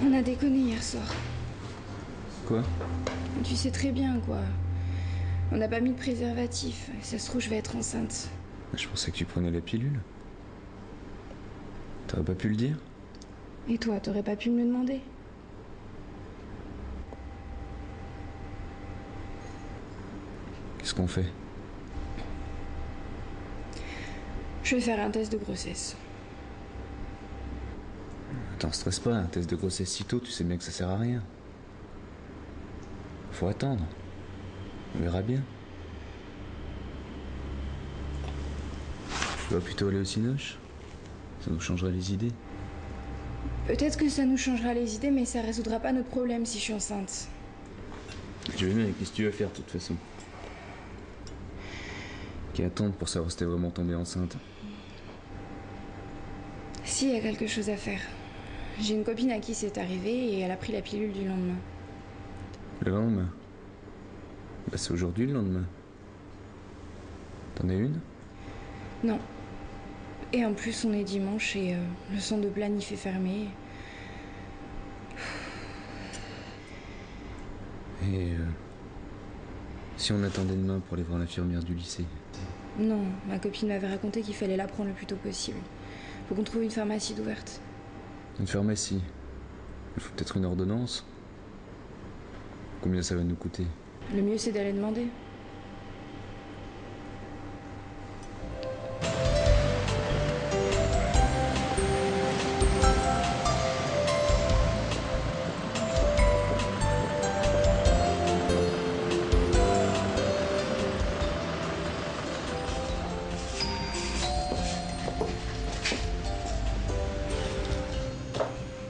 On a déconné hier soir. Quoi? Tu sais très bien, quoi. On n'a pas mis de préservatif. Ça se trouve, je vais être enceinte. Je pensais que tu prenais la pilule. T'aurais pas pu le dire? Et toi, t'aurais pas pu me le demander? Qu'est-ce qu'on fait? Je vais faire un test de grossesse. T'en stresse pas, un test de grossesse si tôt, tu sais bien que ça sert à rien. Faut attendre. On verra bien. Tu vas plutôt aller au cinoche? Ça nous changerait les idées. Peut-être que ça nous changera les idées, mais ça résoudra pas notre problème si je suis enceinte. Je vais bien, qu'est-ce que tu vas faire de toute façon? Qui attendre pour savoir si t'es vraiment tombée enceinte? Si, il y a quelque chose à faire. J'ai une copine à qui c'est arrivé et elle a pris la pilule du lendemain. Le lendemain? Bah c'est aujourd'hui le lendemain. T'en as une? Non. Et en plus, on est dimanche et le centre de planif est fermé. Et si on attendait demain pour aller voir l'infirmière du lycée? Non, ma copine m'avait raconté qu'il fallait la prendre le plus tôt possible. Faut qu'on trouve une pharmacie d'ouverte. Une pharmacie? Il faut peut-être une ordonnance? Combien ça va nous coûter? Le mieux, c'est d'aller demander.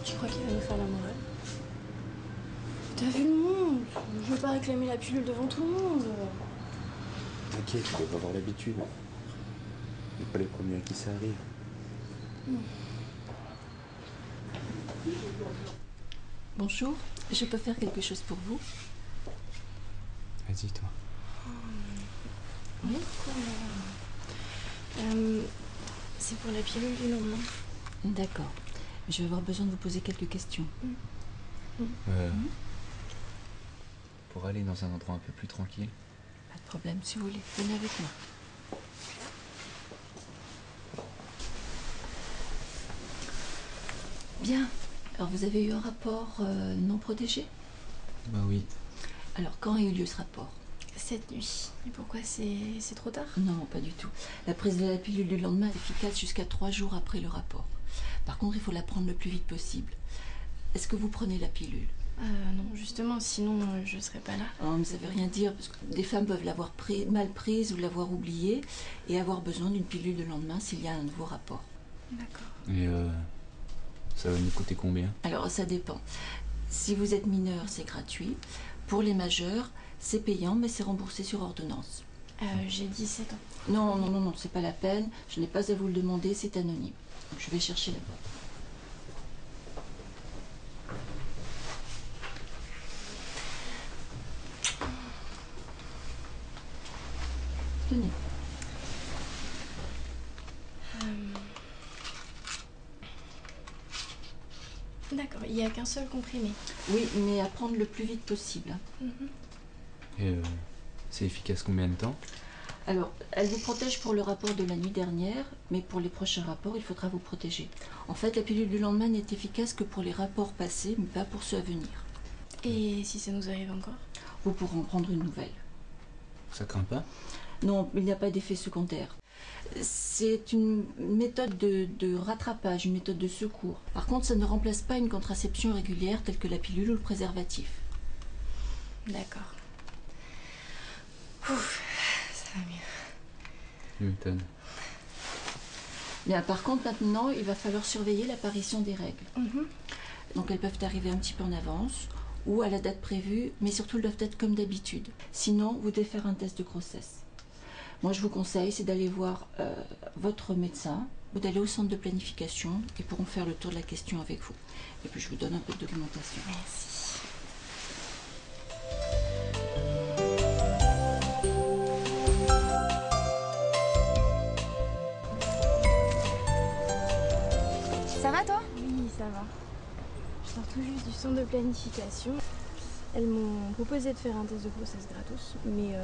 Tu crois qu'il va nous faire la morale? T'as vu le monde? Je veux pas réclamer la pilule devant tout le monde. T'inquiète, tu dois avoir l'habitude. On n'est pas les premiers à qui ça arrive. Bonjour, je peux faire quelque chose pour vous? Vas-y, toi. Oui. C'est pour la pilule du lendemain. D'accord. Je vais avoir besoin de vous poser quelques questions. Pour aller dans un endroit un peu plus tranquille. Pas de problème, si vous voulez. Venez avec moi. Bien. Alors, vous avez eu un rapport non protégé? Bah oui. Alors, quand a eu lieu ce rapport? Cette nuit. Et pourquoi c'est trop tard? Non, pas du tout. La prise de la pilule du lendemain est efficace jusqu'à 3 jours après le rapport. Par contre, il faut la prendre le plus vite possible. Est-ce que vous prenez la pilule? Non, justement, sinon je serais pas là. Alors, ça ne veut rien dire, parce que des femmes peuvent l'avoir mal prise ou l'avoir oubliée et avoir besoin d'une pilule le lendemain s'il y a un nouveau rapport. D'accord. Et ça va nous coûter combien? Alors, ça dépend. Si vous êtes mineur, c'est gratuit. Pour les majeurs, c'est payant, mais c'est remboursé sur ordonnance. J'ai 17 ans. Non, c'est pas la peine. Je n'ai pas à vous le demander, c'est anonyme. Donc, je vais chercher là-bas. Tenez. D'accord, il n'y a qu'un seul comprimé. Oui, mais à prendre le plus vite possible. Et c'est efficace combien de temps? Alors, elle vous protège pour le rapport de la nuit dernière, mais pour les prochains rapports, il faudra vous protéger. En fait, la pilule du lendemain n'est efficace que pour les rapports passés, mais pas pour ceux à venir. Et si ça nous arrive encore? Vous pourrez en prendre une nouvelle. Ça craint pas? Non, il n'y a pas d'effet secondaire. C'est une méthode de rattrapage, une méthode de secours. Par contre, ça ne remplace pas une contraception régulière telle que la pilule ou le préservatif. D'accord. Ouf, ça va mieux. Tu m'étonnes. Bien, par contre, maintenant, il va falloir surveiller l'apparition des règles. Donc, elles peuvent arriver un petit peu en avance ou à la date prévue, mais surtout, elles doivent être comme d'habitude. Sinon, vous devez faire un test de grossesse. Moi, je vous conseille, c'est d'aller voir votre médecin ou d'aller au centre de planification. Ils pourront faire le tour de la question avec vous. Et puis, je vous donne un peu de documentation. Merci. Ça va toi? Oui, ça va. Je sors tout juste du centre de planification. Elles m'ont proposé de faire un test de grossesse gratos, mais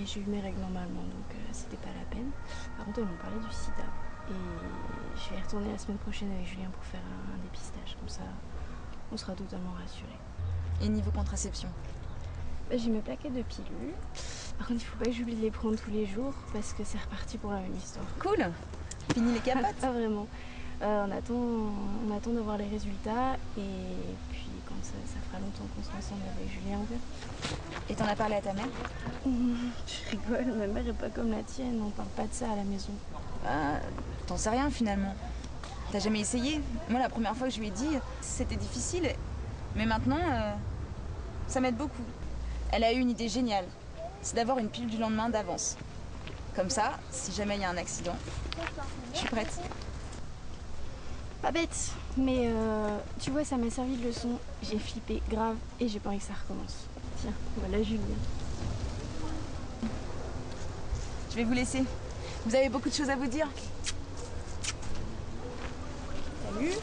j'ai eu mes règles normalement, donc c'était pas la peine. Par contre, elles m'ont parlé du sida. Et je vais y retourner la semaine prochaine avec Julien pour faire un dépistage. Comme ça, on sera totalement rassurés. Et niveau contraception? J'ai mes plaquettes de pilules. Par contre, il faut pas que j'oublie de les prendre tous les jours parce que c'est reparti pour la même histoire. Cool. Fini les capotes? Pas vraiment. On attend d'avoir les résultats et puis quand ça fera longtemps qu'on sera ensemble avec Julien, on verra. Et t'en as parlé à ta mère? Tu rigoles, ma mère est pas comme la tienne, on parle pas de ça à la maison. Bah, t'en sais rien finalement. T'as jamais essayé? Moi, la première fois que je lui ai dit, c'était difficile. Mais maintenant, ça m'aide beaucoup. Elle a eu une idée géniale. C'est d'avoir une pilule du lendemain d'avance. Comme ça, si jamais il y a un accident, je suis prête. Pas bête, mais tu vois, ça m'a servi de leçon. J'ai flippé grave et j'ai pas envie que ça recommence. Tiens, voilà Julien. Je vais vous laisser. Vous avez beaucoup de choses à vous dire. Salut.